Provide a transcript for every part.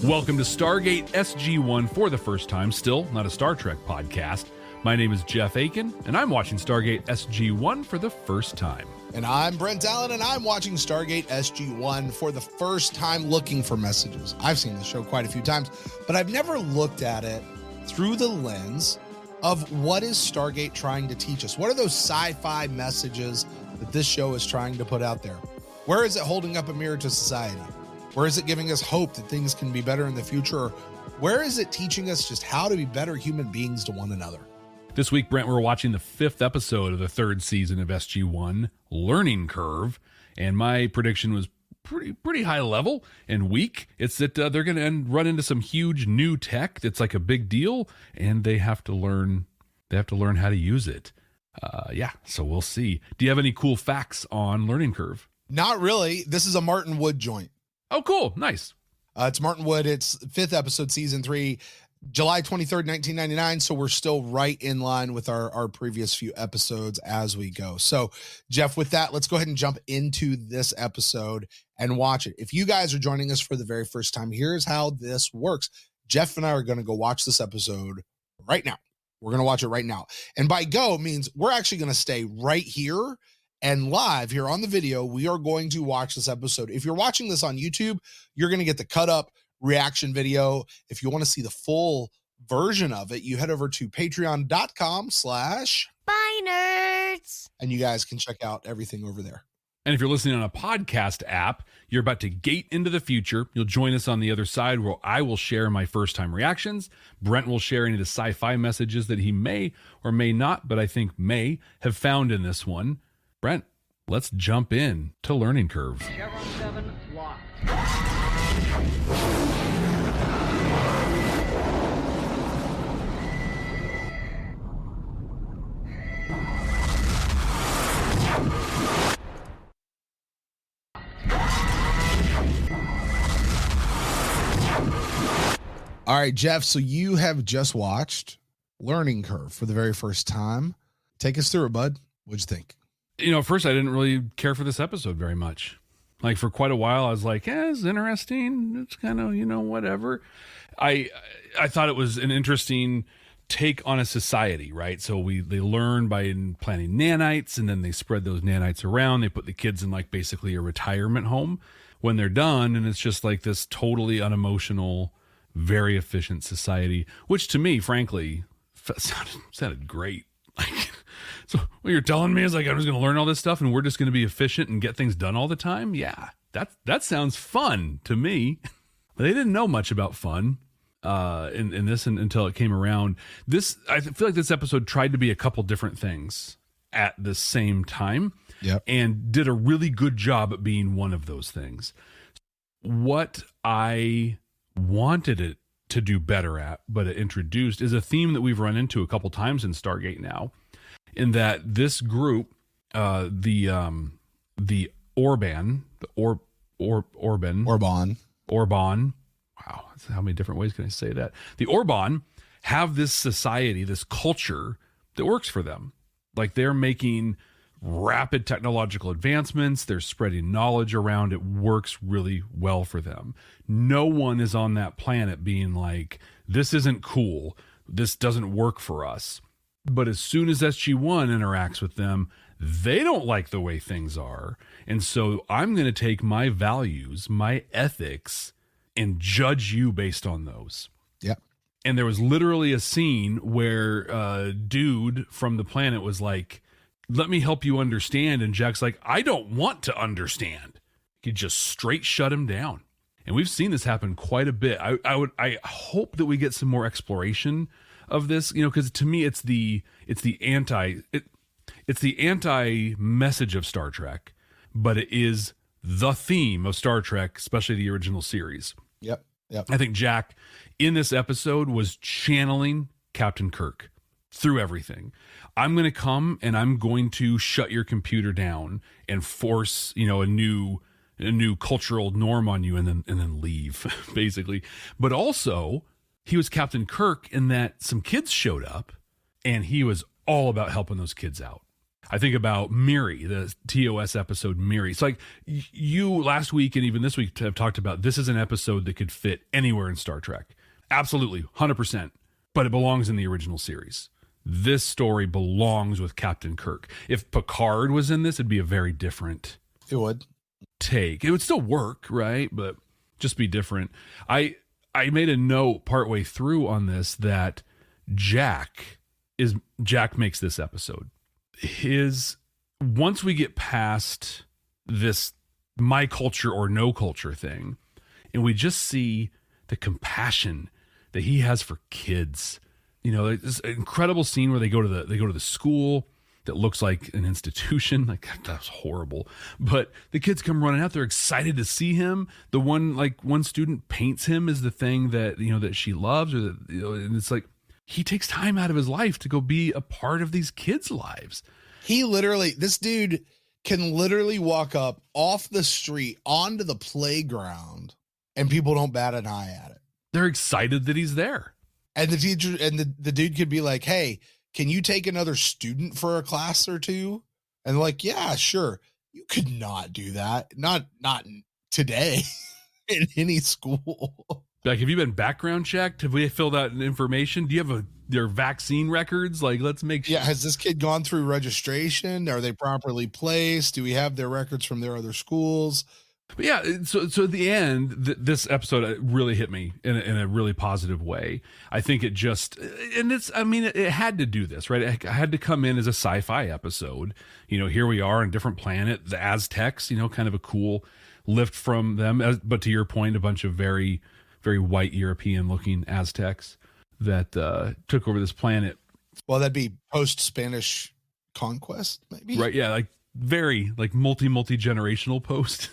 Welcome to Stargate SG-1 for the first time, still not a Star Trek podcast. My name is Jeff Akin, and I'm watching Stargate SG-1 for the first time. And I'm Brent Allen, and I'm watching Stargate SG-1 for the first time, looking for messages. I've seen the show quite a few times, but I've never looked at it through the lens of what is Stargate trying to teach us? What are those sci-fi messages that this show is trying to put out there? Where is it holding up a mirror to society? Where is it giving us hope that things can be better in the future? Where is it teaching us just how to be better human beings to one another? This week, Brent, we're watching the 5th episode of the 3rd season of SG-1, Learning Curve, and my prediction was pretty high level and weak. It's that they're going to run into some huge new tech that's like a big deal, and they have to learn how to use it. So we'll see. Do you have any cool facts on Learning Curve? Not really. This is a Martin Wood joint. Oh, cool. Nice. It's Martin Wood. It's 5th episode, season 3, July 23rd, 1999. So we're still right in line with our previous few episodes as we go. So, Jeff, with that, let's go ahead and jump into this episode and watch it. If you guys are joining us for the very first time, here's how this works. Jeff and I are going to go watch this episode right now. We're going to watch it right now. And by go means we're actually going to stay right here and live here on the video. We are going to watch this episode. If you're watching this on YouTube, you're going to get the cut up reaction video. If you want to see the full version of it, you head over to patreon.com/ByNerds, and you guys can check out everything over there. And if you're listening on a podcast app, you're about to gate into the future. You'll join us on the other side where I will share my first time reactions. Brent will share any of the sci-fi messages that he may or may not, but I think may have found in this one. Brent, let's jump in to Learning Curve. Chevron 7 locked. All right, Jeff, so you have just watched Learning Curve for the very first time. Take us through it, bud. What'd you think? At first I didn't really care for this episode very much. Like for quite a while, I was like, it's interesting. It's kind of, whatever. I thought it was an interesting take on a society, right? So they learn by planting nanites, and then they spread those nanites around. They put the kids in like basically a retirement home when they're done. And it's just like this totally unemotional, very efficient society, which to me, frankly, sounded great. Like, so what you're telling me is like, I'm just going to learn all this stuff and we're just going to be efficient and get things done all the time. Yeah, that sounds fun to me. But they didn't know much about fun in this until it came around. I feel like this episode tried to be a couple different things at the same time. Yep. And did a really good job at being one of those things. What I wanted it to do better at, but it introduced, is a theme that we've run into a couple times in Stargate now, in that this group, the Orban, wow, how many different ways can I say that? The Orban have this society, this culture that works for them. Like they're making rapid technological advancements. They're spreading knowledge around. It works really well for them. No one is on that planet being like, this isn't cool. This doesn't work for us. But as soon as SG-1 interacts with them, they don't like the way things are. And so I'm going to take my values, my ethics, and judge you based on those. Yeah. And there was literally a scene where a dude from the planet was like, let me help you understand. And Jack's like, I don't want to understand. He just straight shut him down. And we've seen this happen quite a bit. I hope that we get some more exploration of this, because to me it's the anti message of Star Trek, but it is the theme of Star Trek, especially the original series. Yep. I think Jack in this episode was channeling Captain Kirk through everything. I'm going to come and I'm going to shut your computer down and force, a new cultural norm on you and then leave basically. But also he was Captain Kirk in that some kids showed up and he was all about helping those kids out. I think about Miri, the TOS episode Miri. So like you last week and even this week have talked about this is an episode that could fit anywhere in Star Trek. Absolutely, 100%. But it belongs in the original series. This story belongs with Captain Kirk. If Picard was in this, it'd be a very different take. It would still work, right? But just be different. I made a note partway through on this that Jack makes this episode. Once we get past this my culture or no culture thing, and we just see the compassion that he has for kids. You know, this incredible scene where they go to the school that looks like an institution. Like, that's horrible. But the kids come running out. They're excited to see him. The one student paints him as the thing that, you know, that she loves, or that, you know, and it's like he takes time out of his life to go be a part of these kids' lives. This dude can literally walk up off the street onto the playground and people don't bat an eye at it. They're excited that he's there. And the teacher and the dude could be like, hey, can you take another student for a class or two? And they're like, yeah, sure. You could not do that. Not today in any school. Like, have you been background checked? Have we filled out information? Do you have their vaccine records? Like, let's make sure. Yeah. Has this kid gone through registration? Are they properly placed? Do we have their records from their other schools? But yeah, so at the end, this episode really hit me in a really positive way. I think it just, and it had to do this, right? It had to come in as a sci-fi episode. You know, here we are on a different planet, the Aztecs, you know, kind of a cool lift from them. But to your point, a bunch of very, very white European looking Aztecs that took over this planet. Well, that'd be post-Spanish conquest, maybe? Right, yeah, like very like multi-generational post.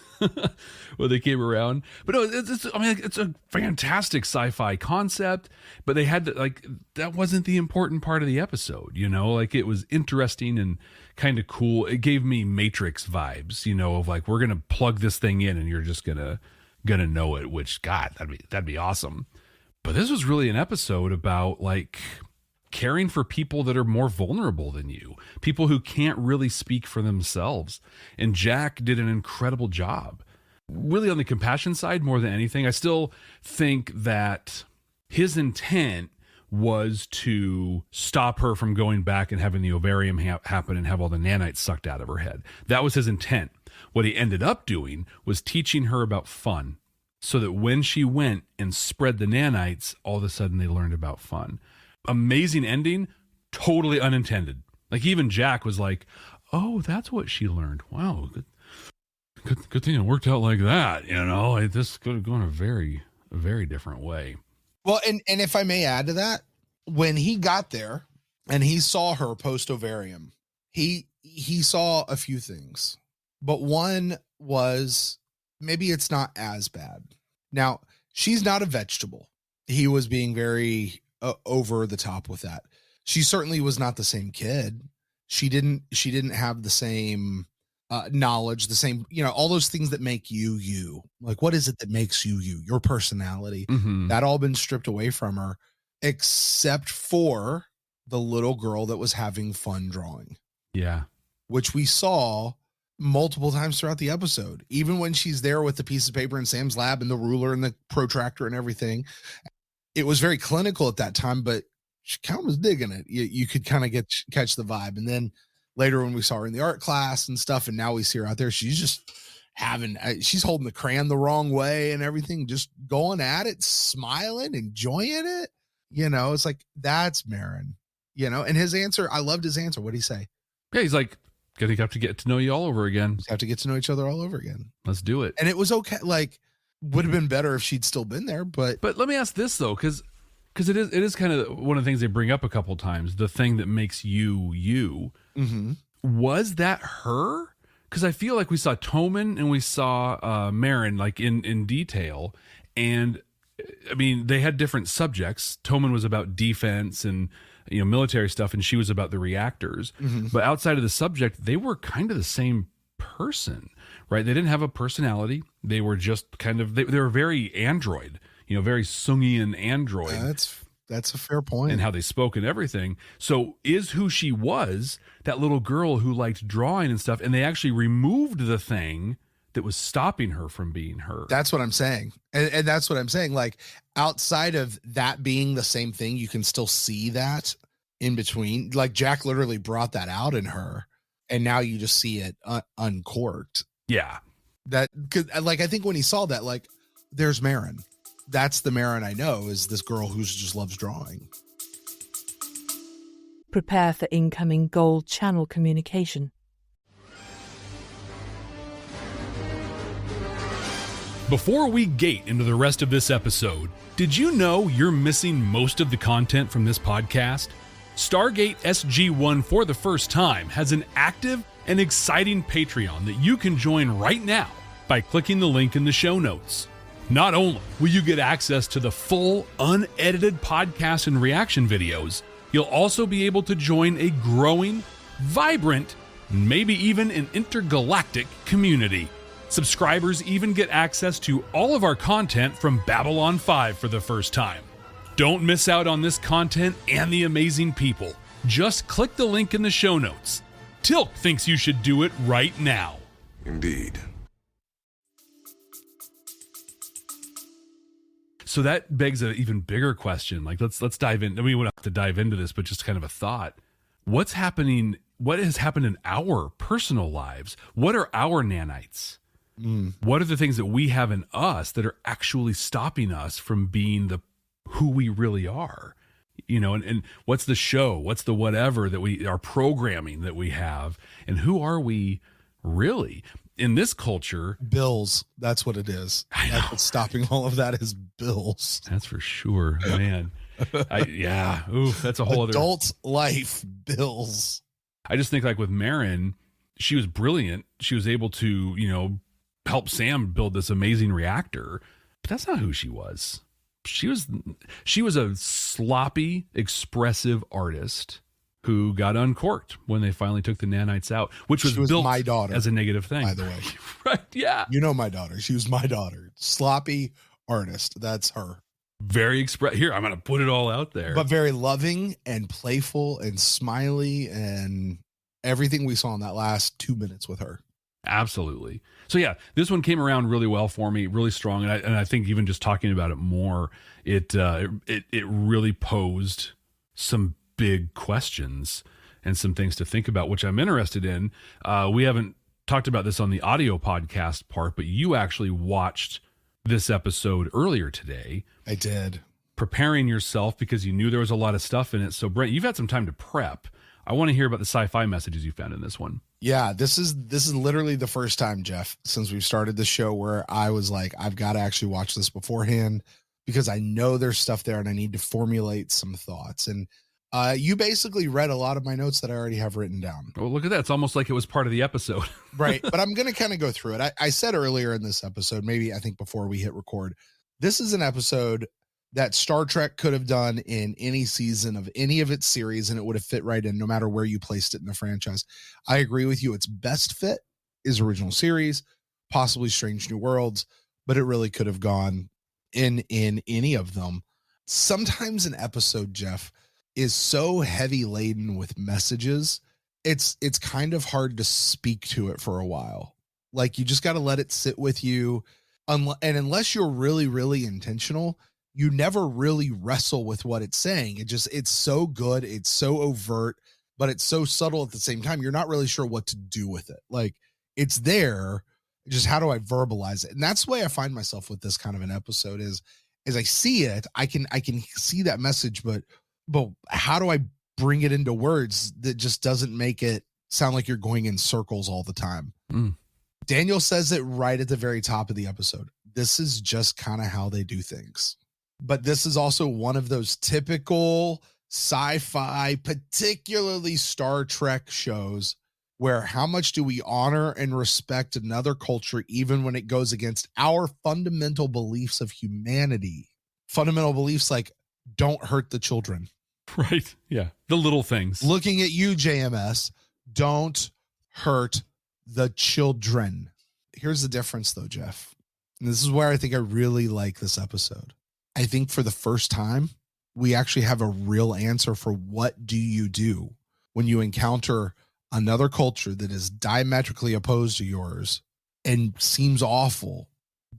When they came around. But no, it's a fantastic sci-fi concept, but they had to, like, that wasn't the important part of the episode, you know, like it was interesting and kind of cool. It gave me Matrix vibes, you know, of like, we're going to plug this thing in and you're just gonna know it, which, God, that'd be awesome. But this was really an episode about like caring for people that are more vulnerable than you, people who can't really speak for themselves. And Jack did an incredible job, really on the compassion side more than anything. I still think that his intent was to stop her from going back and having the ovarium happen and have all the nanites sucked out of her head. That was his intent. What he ended up doing was teaching her about fun, so that when she went and spread the nanites, all of a sudden they learned about fun. Amazing ending, totally unintended. Like even Jack was like, oh, that's what she learned. Wow, good thing it worked out like that. You know, like, this could have gone a very different way. Well, and if I may add to that, when he got there and he saw her post ovarium, he saw a few things, but one was maybe it's not as bad. Now, she's not a vegetable. He was being very over the top with that. She certainly was not the same kid. She didn't have the same knowledge, the same, you know, all those things that make you. Like, what is it that makes you, your personality? Mm-hmm. That all been stripped away from her, except for the little girl that was having fun drawing. Yeah. Which we saw multiple times throughout the episode, even when she's there with the piece of paper in Sam's lab and the ruler and the protractor and everything. It was very clinical at that time, but she kind of was digging it. You could kind of catch the vibe. And then later when we saw her in the art class and stuff, and now we see her out there, she's just she's holding the crayon the wrong way and everything, just going at it, smiling, enjoying it. You know, it's like, that's Marin, you know, and his answer, I loved his answer. What'd he say? Yeah, he's like, gonna have to get to know you all over again. Just have to get to know each other all over again. Let's do it. And it was okay. Like, would have been better if she'd still been there, but let me ask this though, because it is kind of one of the things they bring up a couple of times, the thing that makes you. Mm-hmm. Was that her? Because I feel like we saw Toman and we saw Marin like in detail, and I mean they had different subjects. Toman was about defense and, you know, military stuff, and she was about the reactors. Mm-hmm. But outside of the subject, they were kind of the same person. Right. They didn't have a personality. They were just kind of, they were very android, you know, very Sungian android. That's a fair point. And how they spoke and everything. So is who she was that little girl who liked drawing and stuff, and they actually removed the thing that was stopping her from being her. That's what I'm saying. And that's what I'm saying. Like, outside of that being the same thing, you can still see that in between. Like, Jack literally brought that out in her, and now you just see it uncorked. Yeah. That, cause like, I think when he saw that, like, there's Marin. That's the Marin I know, is this girl who just loves drawing. Prepare for incoming gold channel communication. Before we gate into the rest of this episode, did you know you're missing most of the content from this podcast? Stargate SG-1 for the first time has an active and exciting Patreon that you can join right now by clicking the link in the show notes. Not only will you get access to the full, unedited podcast and reaction videos, you'll also be able to join a growing, vibrant, maybe even an intergalactic community. Subscribers even get access to all of our content from Babylon 5 for the first time. Don't miss out on this content and the amazing people. Just click the link in the show notes. Tilk thinks you should do it right now. Indeed. So that begs an even bigger question. Like, let's dive in. We wouldn't have to dive into this, but just kind of a thought. What's happening? What has happened in our personal lives? What are our nanites? What are the things that we have in us that are actually stopping us from being who we really are? You know, and what's the show? What's the whatever that our programming that we have? And who are we really? In this culture, bills. That's what it is. That's what's stopping all of that is bills. That's for sure, man. Yeah. Oof, that's a whole adult life bills. I just think, like, with Marin, she was brilliant. She was able to, you know, help Sam build this amazing reactor, but that's not who she was. She was a sloppy, expressive artist who got uncorked when they finally took the nanites out, which was built my daughter, as a negative thing. By the way. Right, yeah. You know my daughter. She was my daughter. Sloppy artist. That's her. Very Here, I'm going to put it all out there. But very loving and playful and smiley and everything we saw in that last 2 minutes with her. Absolutely. So yeah, this one came around really well for me, really strong. And I think even just talking about it more, it really posed some big questions and some things to think about, which I'm interested in. We haven't talked about this on the audio podcast part, but you actually watched this episode earlier today. I did. Preparing yourself because you knew there was a lot of stuff in it. So Brent, you've had some time to prep. I want to hear about the sci-fi messages you found in this one. Yeah, this is literally the first time, Jeff, since we've started the show where I was like, I've got to actually watch this beforehand because I know there's stuff there and I need to formulate some thoughts. And you basically read a lot of my notes that I already have written down. Oh, look at that. It's almost like it was part of the episode. Right. But I'm going to kind of go through it. I said earlier in this episode, maybe I think before we hit record, this is an episode that Star Trek could have done in any season of any of its series, and it would have fit right in no matter where you placed it in the franchise. I agree with you. Its best fit is original series, possibly Strange New Worlds, but it really could have gone in any of them. Sometimes an episode, Jeff, is so heavy laden with messages, it's kind of hard to speak to it for a while. Like, you just got to let it sit with you. And unless you're really, really intentional, you never really wrestle with what it's saying. It's so good. It's so overt, but it's so subtle at the same time. You're not really sure what to do with it. Like, it's there. Just how do I verbalize it? And that's the way I find myself with this kind of an episode is I see it. I can see that message, but how do I bring it into words that just doesn't make it sound like you're going in circles all the time? Daniel says it right at the very top of the episode. This is just kind of how they do things. But this is also one of those typical sci-fi, particularly Star Trek shows where how much do we honor and respect another culture even when it goes against our fundamental beliefs of humanity? Fundamental beliefs like don't hurt the children. Right. Yeah. The little things. Looking at you, JMS, don't hurt the children. Here's the difference though, Jeff. And this is where I think I really like this episode. I think for the first time, we actually have a real answer for what do you do when you encounter another culture that is diametrically opposed to yours and seems awful,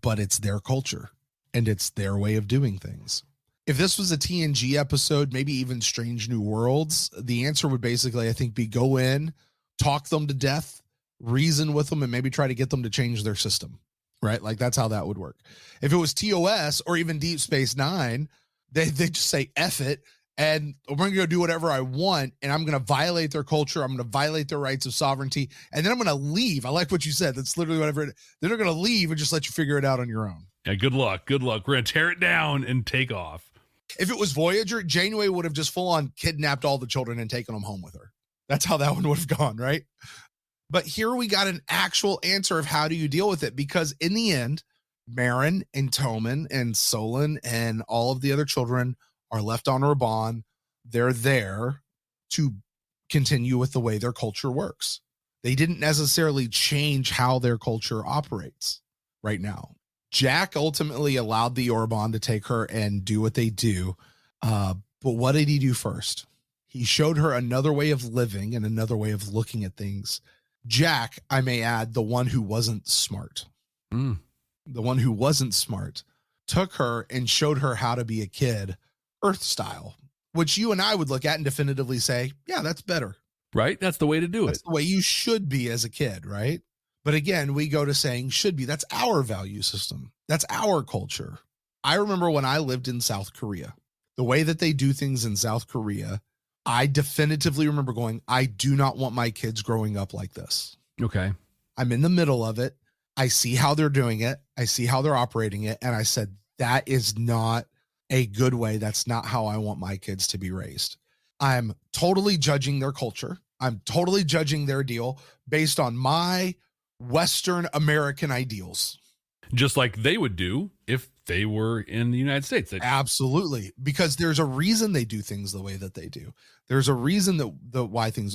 but it's their culture and it's their way of doing things. If this was a TNG episode, maybe even Strange New Worlds, the answer would basically, I think, be go in, talk them to death, reason with them, and maybe try to get them to change their system, right? Like that's how that would work. If it was TOS or even Deep Space Nine, they just say, F it, and we're going to go do whatever I want, and I'm going to violate their culture. I'm going to violate their rights of sovereignty, and then I'm going to leave. I like what you said. That's literally whatever. Then they're going to leave and just let you figure it out on your own. Yeah, good luck. Good luck. We're going to tear it down and take off. If it was Voyager, Janeway would have just full on kidnapped all the children and taken them home with her. That's how that one would have gone, right? But here we got an actual answer of how do you deal with it? Because in the end, Marin and Toman and Solon and all of the other children are left on Raban. They're there to continue with the way their culture works. They didn't necessarily change how their culture operates right now. Jack ultimately allowed the Orban to take her and do what they do. But what did he do first? He showed her another way of living and another way of looking at things. Jack, I may add, the one who wasn't smart. The one who wasn't smart took her and showed her how to be a kid, Earth style, which you and I would look at and definitively say, yeah, that's better. Right? That's the way to do it. That's the way you should be as a kid, right? But again, we go to saying should be. That's our value system. That's our culture. I remember when I lived in South Korea, the way that they do things in South Korea, I definitively remember going, I do not want my kids growing up like this. Okay. I'm in the middle of it. I see how they're doing it. I see how they're operating it. And I said, that is not a good way. That's not how I want my kids to be raised. I'm totally judging their culture. I'm totally judging their deal based on my Western American ideals. Just like they would do if they were in the United States. Absolutely. Because there's a reason they do things the way that they do. There's a reason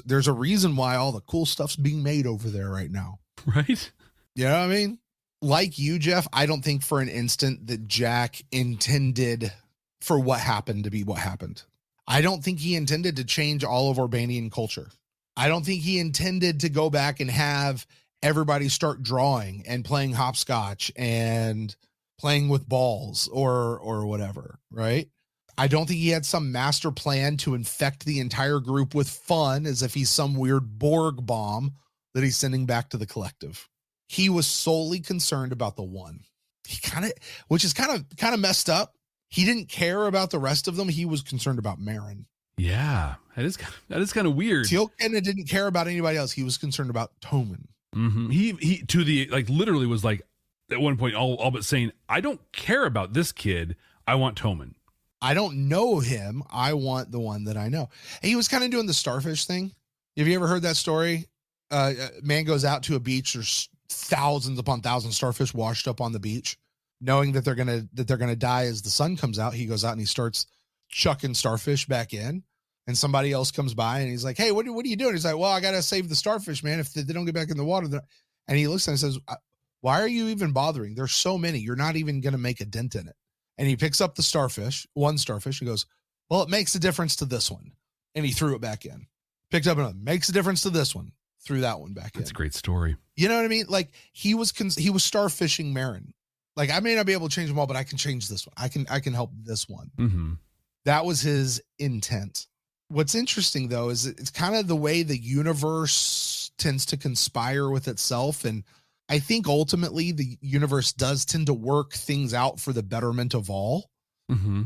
there's a reason why all the cool stuff's being made over there right now. Right? You know what I mean? Like you, Jeff, I don't think for an instant that Jack intended for what happened to be what happened. I don't think he intended to change all of Urbanian culture. I don't think he intended to go back and have everybody start drawing and playing hopscotch and playing with balls or whatever, right? I don't think he had some master plan to infect the entire group with fun as if he's some weird Borg bomb that he's sending back to the collective. He was solely concerned about the one. Which is kind of messed up. He didn't care about the rest of them. He was concerned about Marin. Yeah, that is kind of weird. Teal'c didn't care about anybody else. He was concerned about Toman. Mm-hmm. He to the literally was like at one point all but saying, I don't care about this kid. I want Toman. I don't know him. I want the one that I know. And he was kind of doing the starfish thing. Have you ever heard that story? Man goes out to a beach. There's thousands upon thousands starfish washed up on the beach, knowing that they're gonna die as the sun comes out. He goes out and he starts chucking starfish back in. And somebody else comes by and he's like, hey, what are you doing? He's like, well, I got to save the starfish, man. If they don't get back in the water. And he looks and says, why are you even bothering? There's so many. You're not even going to make a dent in it. And he picks up one starfish and goes, well, it makes a difference to this one. And he threw it back in. Picked up another, makes a difference to this one. Threw that one back in. That's a great story. You know what I mean? Like he was starfishing Marin. Like I may not be able to change them all, but I can change this one. I can help this one. Mm-hmm. That was his intent. What's interesting, though, is it's kind of the way the universe tends to conspire with itself. And I think ultimately the universe does tend to work things out for the betterment of all. Mm-hmm.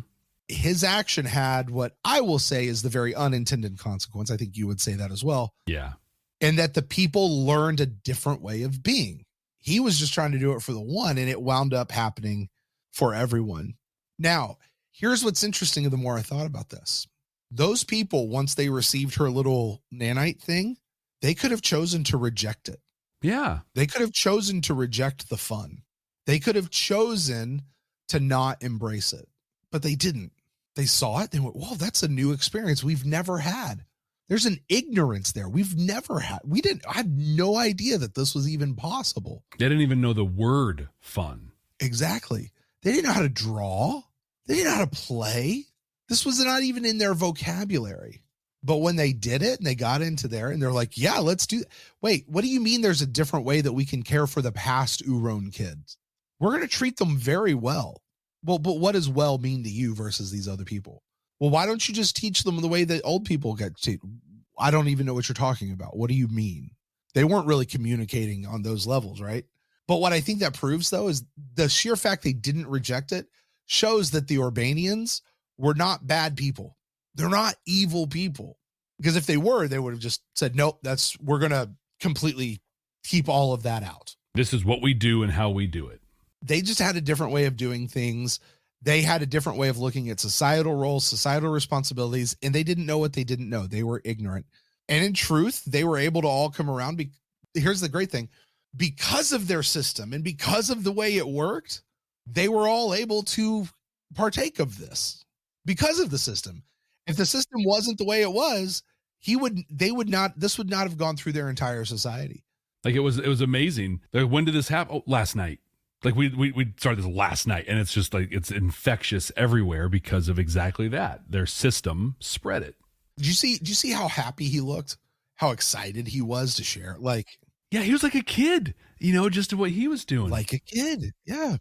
His action had what I will say is the very unintended consequence. I think you would say that as well. Yeah. And that the people learned a different way of being. He was just trying to do it for the one, and it wound up happening for everyone. Now, here's what's interesting the more I thought about this. Those people, once they received her little nanite thing, they could have chosen to reject it. Yeah. They could have chosen to reject the fun. They could have chosen to not embrace it, but they didn't. They saw it. They went, whoa, that's a new experience we've never had. There's an ignorance there. I had no idea that this was even possible. They didn't even know the word fun. Exactly. They didn't know how to draw. They didn't know how to play. This was not even in their vocabulary. But when they did it and they got into there and they're like, yeah, let's do. Wait, what do you mean there's a different way that we can care for the past Uron kids? We're going to treat them very well. Well, but what does well mean to you versus these other people? Well, why don't you just teach them the way that old people get treated? I don't even know what you're talking about. What do you mean? They weren't really communicating on those levels, right? But what I think that proves, though, is the sheer fact they didn't reject it shows that the Urbanians were not bad people. They're not evil people. Because if they were, they would have just said, nope, we're going to completely keep all of that out. This is what we do and how we do it. They just had a different way of doing things. They had a different way of looking at societal roles, societal responsibilities, and they didn't know what they didn't know. They were ignorant. And in truth, they were able to all come around. Here's the great thing. Because of their system and because of the way it worked, they were all able to partake of this because of the system. If the system wasn't the way it was, this would not have gone through their entire society. Like it was amazing. Like, when did this happen? Oh, last night. Like we started this last night, and it's just like it's infectious everywhere because of exactly that. Their system spread it. Did you see how happy he looked? How excited he was to share? Like, yeah, he was like a kid, just what he was doing. Like a kid. Yeah.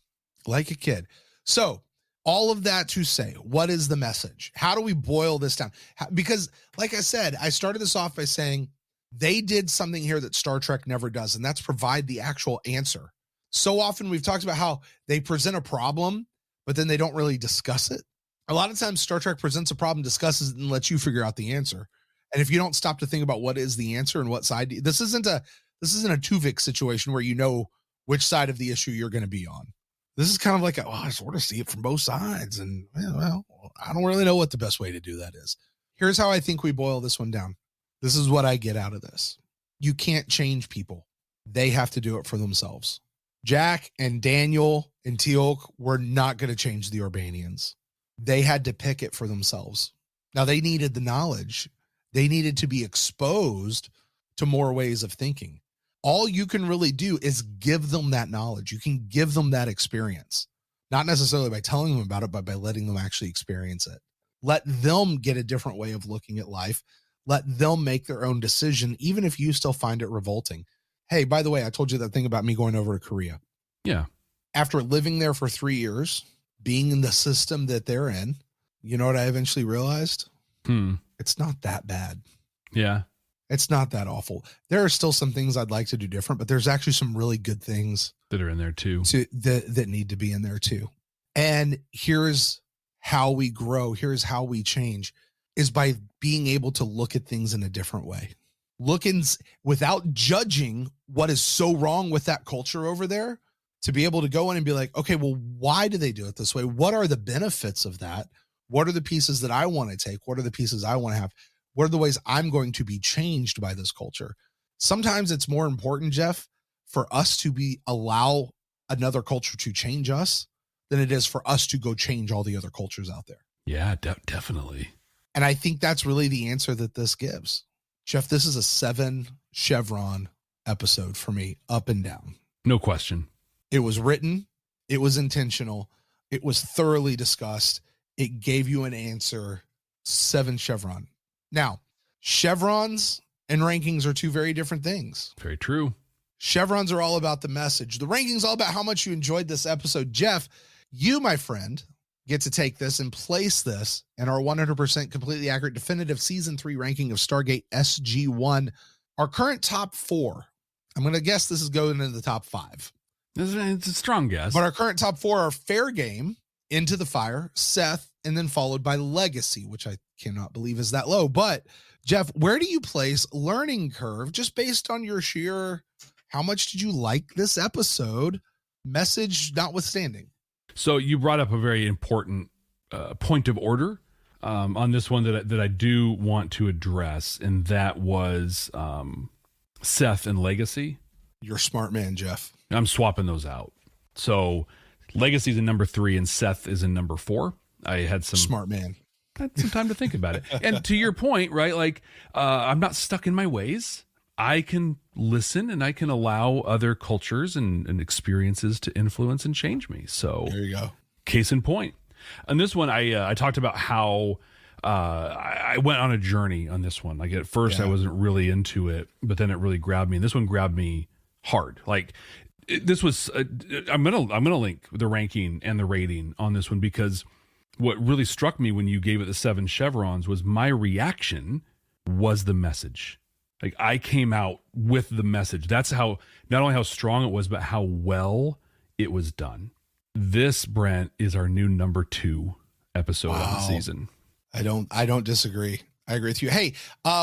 Like a kid. So all of that to say, what is the message? How do we boil this down? Because like I said, I started this off by saying they did something here that Star Trek never does, and that's provide the actual answer. So often we've talked about how they present a problem, but then they don't really discuss it. A lot of times Star Trek presents a problem, discusses it, and lets you figure out the answer. And if you don't stop to think about what is the answer and what side, this isn't a Tuvix situation where you know which side of the issue you're going to be on. This is kind of like, I sort of see it from both sides. And well, I don't really know what the best way to do that is. Here's how I think we boil this one down. This is what I get out of this. You can't change people. They have to do it for themselves. Jack and Daniel and Teal'c were not going to change the Urbanians. They had to pick it for themselves. Now, they needed the knowledge. They needed to be exposed to more ways of thinking. All you can really do is give them that knowledge. You can give them that experience, not necessarily by telling them about it, but by letting them actually experience it. Let them get a different way of looking at life. Let them make their own decision, even if you still find it revolting. Hey, by the way, I told you that thing about me going over to Korea. Yeah. After living there for 3 years, being in the system that they're in, you know what I eventually realized? It's not that bad. Yeah. It's not that awful. There are still some things I'd like to do different, but there's actually some really good things that are in there too. That need to be in there too. And here's how we grow. Here's how we change, is by being able to look at things in a different way. Without judging what is so wrong with that culture over there, to be able to go in and be like, okay, well, why do they do it this way? What are the benefits of that? What are the pieces that I want to take? What are the pieces I want to have? What are the ways I'm going to be changed by this culture? Sometimes it's more important, Jeff, for us to allow another culture to change us than it is for us to go change all the other cultures out there. Yeah, definitely. And I think that's really the answer that this gives. Jeff, this is a 7 chevron episode for me, up and down. No question. It was written. It was intentional. It was thoroughly discussed. It gave you an answer. 7 chevron. Now, chevrons and rankings are two very different things. Very true. Chevrons are all about the message. The rankings all about how much you enjoyed this episode. Jeff, you, my friend, get to take this and place this in our 100% completely accurate definitive season 3 ranking of Stargate SG-1. Our current top 4. I'm going to guess this is going into the top 5. It's a strong guess. But our current top 4 are Fair Game, Into the Fire, Seth, and then followed by Legacy, which I cannot believe is that low. But Jeff, where do you place Learning Curve just based on your sheer, how much did you like this episode, message notwithstanding? So you brought up a very important point of order on this one that I do want to address, and that was Seth and Legacy. You're a smart man, Jeff. I'm swapping those out. So Legacy's in number 3 and Seth is in number 4. I had some smart man. I had some time to think about it. And to your point, right? Like I'm not stuck in my ways. I can listen and I can allow other cultures and experiences to influence and change me. So there you go. Case in point. On this one, I talked about how I went on a journey on this one. Like at first, I wasn't really into it, but then it really grabbed me. And this one grabbed me hard. Like this was. I'm gonna link the ranking and the rating on this one because what really struck me when you gave it the 7 chevrons was my reaction was the message. Like I came out with the message. That's how not only how strong it was, but how well it was done. This, Brent, is our new number 2 episode of the season. I don't disagree. I agree with you. Hey,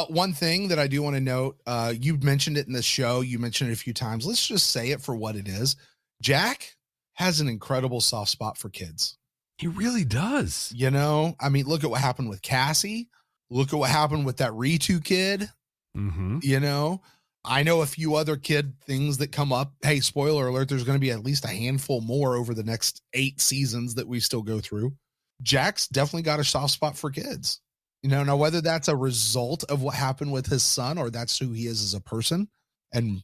one thing that I do want to note, you mentioned it in the show. You mentioned it a few times. Let's just say it for what it is. Jack has an incredible soft spot for kids. He really does. You know, I mean, look at what happened with Cassie. Look at what happened with that Ritu kid. Mm-hmm. You know, I know a few other kid things that come up. Hey, spoiler alert, there's going to be at least a handful more over the next 8 seasons that we still go through. Jack's definitely got a soft spot for kids. You know, now whether that's a result of what happened with his son or that's who he is as a person and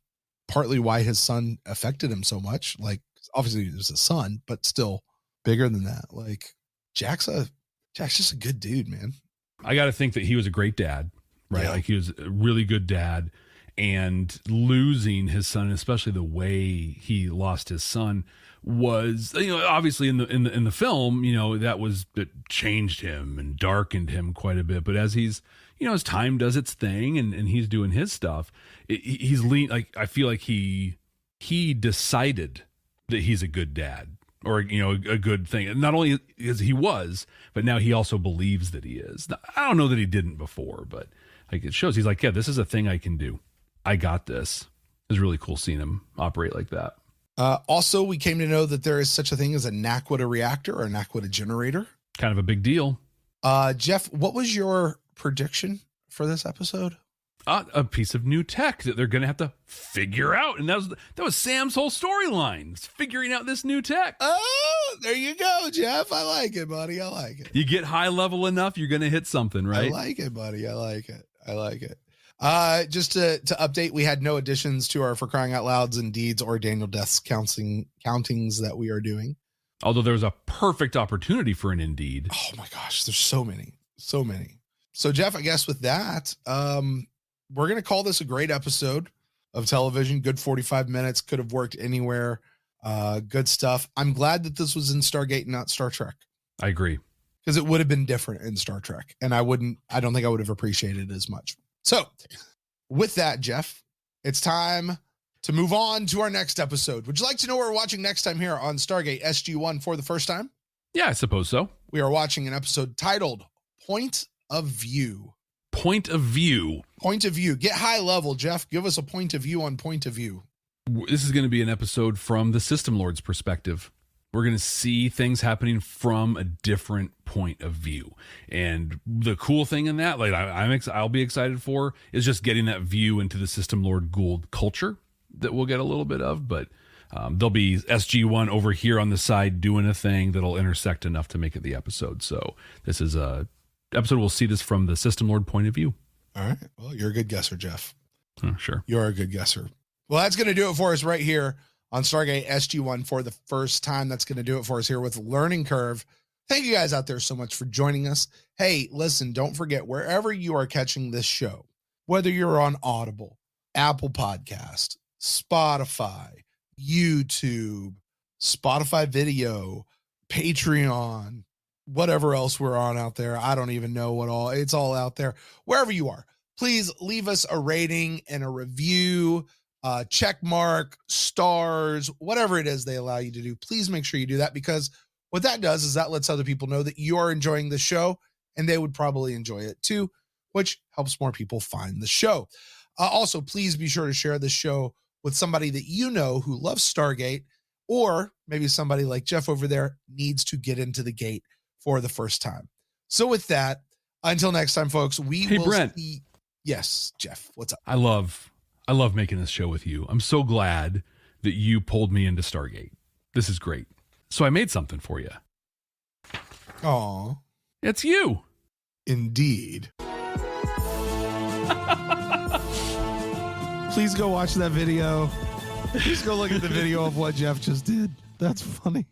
partly why his son affected him so much. Like, obviously it was a son, but still bigger than that. Like Jack's just a good dude, man. I got to think that he was a great dad, right? Yeah. Like he was a really good dad, and losing his son, especially the way he lost his son, was, you know, obviously in the film, you know, it changed him and darkened him quite a bit. But as he's, you know, as time does its thing and he's doing his stuff, he's like I feel like he decided that he's a good dad, or, you know, a good thing. And not only is he was, but now he also believes that he is. Now, I don't know that he didn't before, but like it shows he's like, yeah, this is a thing I can do. I got this. It's really cool seeing him operate like that. Also, we came to know that there is such a thing as a Naquita reactor or a Naquita generator. Kind of a big deal. Jeff, what was your prediction for this episode? A piece of new tech that they're going to have to figure out. And that was Sam's whole storyline, figuring out this new tech. Oh, there you go, Jeff. I like it, buddy. I like it. You get high level enough, you're going to hit something, right? I like it, buddy. I like it. Just to update, we had no additions to our For Crying Out Louds and Deeds or Daniel Death's countings that we are doing. Although there was a perfect opportunity for an Indeed. Oh my gosh, there's so many. So Jeff, I guess with that, we're going to call this a great episode of television. Good 45 minutes. Could have worked anywhere. Good stuff. I'm glad that this was in Stargate and not Star Trek. I agree. Because it would have been different in Star Trek. And I don't think I would have appreciated it as much. So with that, Jeff, it's time to move on to our next episode. Would you like to know what we're watching next time here on Stargate SG-1 for the first time? Yeah, I suppose so. We are watching an episode titled Point of View. Point of View. Point of View. Get high level, Jeff. Give us a point of view on Point of View. This is going to be an episode from the System Lord's perspective. We're going to see things happening from a different point of view. And the cool thing in that, like I'll be excited for, is just getting that view into the System Lord Gould culture that we'll get a little bit of. But there'll be SG-1 over here on the side doing a thing that'll intersect enough to make it the episode. So this is a episode we'll see this from the System Lord point of view. All right. Well, you're a good guesser, Jeff. Oh, sure. You're a good guesser. Well, that's going to do it for us right here on Stargate SG-1 for the first time. That's going to do it for us here with Learning Curve. Thank you guys out there so much for joining us. Hey, listen, don't forget, wherever you are catching this show, whether you're on Audible, Apple Podcast, Spotify, YouTube, Spotify Video, Patreon, whatever else we're on out there. I don't even know what all, it's all out there. Wherever you are, please leave us a rating and a review, check mark, stars, whatever it is they allow you to do. Please make sure you do that, because what that does is that lets other people know that you are enjoying the show and they would probably enjoy it too, which helps more people find the show. Also, please be sure to share this show with somebody that you know who loves Stargate, or maybe somebody like Jeff over there needs to get into the gate for the first time. So with that, until next time, folks, we will Brent. see. Yes, Jeff, what's up? I love making this show with you. I'm so glad that you pulled me into Stargate. This is great. So I made something for you. Aw, It's you. indeed. Please go watch that video. Please go look at the video of what Jeff just did. That's funny.